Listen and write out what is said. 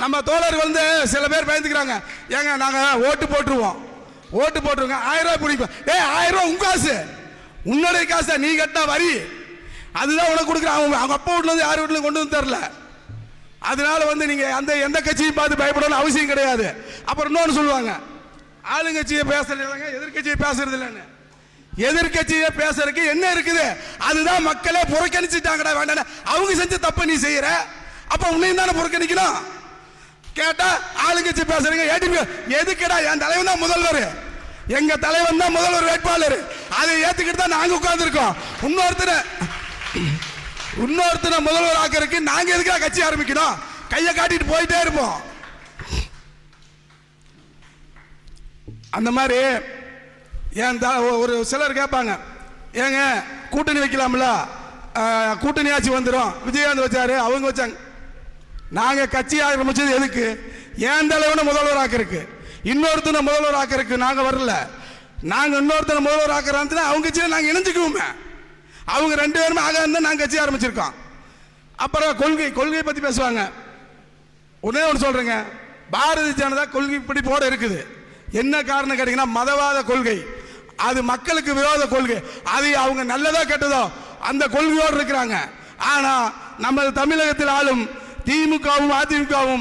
நம்ம தோழர்கள் வந்து சில பேர் பயந்துக்கிறாங்க. ஏங்க நாங்கள் ஓட்டு போட்டுருவோம், ஓட்டு போட்டுருங்க, 1000 ரூபாய் பிடிப்போம். 1000 ரூபாய் உங்க காசு, உன்னுடைய காசை நீ கட்டின வரி, அதுதான் உனக்கு கொடுக்குற. அவங்க அப்பா வீட்டுல இருந்து யார் வீட்டுல கொண்டு வந்து தரல. அதனால வந்து நீங்க அந்த எந்த கட்சியும் பார்த்து பயப்படணும் அவசியம் கிடையாது. அப்புறம் இன்னொன்று சொல்லுவாங்க, ஆளுங்கட்சியை பேசுறது இல்லைங்க, எதிர்கட்சியை பேசுறது இல்லைன்னு. எதிர்கட்சியை பேசுறதுக்கு என்ன இருக்குது? அதுதான் மக்களே புறக்கணிச்சுட்டாங்கடா. வேண்டாம், அவங்க செஞ்ச தப்பு நீ செய்யற, அப்ப உன்னையும் தானே புறக்கணிக்கணும். கேட்டா ஆளுங்கட்சி பேசுறீங்க, எதுக்குடா? என் தலைவன் தான் முதல்வர், எங்க தலைவன் தான் முதல்வர் வேட்பாளர், அதை ஏத்துக்கிட்டு தான் நாங்க உட்கார்ந்து இருக்கோம். இன்னொருத்தனை முதல்வர் ஆக்கிறதுக்கு நாங்க எதுக்கா கட்சி ஆரம்பிக்கணும்? கையை காட்டிட்டு போயிட்டே இருப்போம். அந்த மாதிரி ஏன் ஒரு சிலர் கேட்பாங்க, ஏங்க கூட்டணி வைக்கலாம்ல, கூட்டணி ஆட்சி வந்துடும், விஜயகாந்த் வச்சாரு, அவங்க வச்சாங்க. நாங்க கட்சி ஆரம்பிச்சது எதுக்கு? ஏன் தலைவனை முதல்வர் ஆக்கிறதுக்கு, இன்னொருத்தனை முதல்வர் ஆக்கிறதுக்கு நாங்க வரல. நாங்க இன்னொருத்தனை முதல்வர் ஆக்குறான்னு அவங்க கட்சியில நாங்க இணைஞ்சுக்குவோமே. அவங்க 2 பேருமே ஆக இருந்தா நாங்க கட்சி ஆரம்பிச்சிருக்கோம். அப்புறம் கொள்கை பத்தி பேசுவாங்க. ஒன்னே ஒன்று சொல்றேங்க, பாரதிய ஜனதா கொள்கை இப்படி போட இருக்குது. என்ன காரணம் கேட்டீங்கன்னா, மதவாத கொள்கை, அது மக்களுக்கு விரோத கொள்கை. அது அவங்க நல்லதோ கெட்டதோ அந்த கொள்கையோடு இருக்கிறாங்க. ஆனா நம்ம தமிழகத்தில் ஆளும் திமுகவும் அதிமுகவும்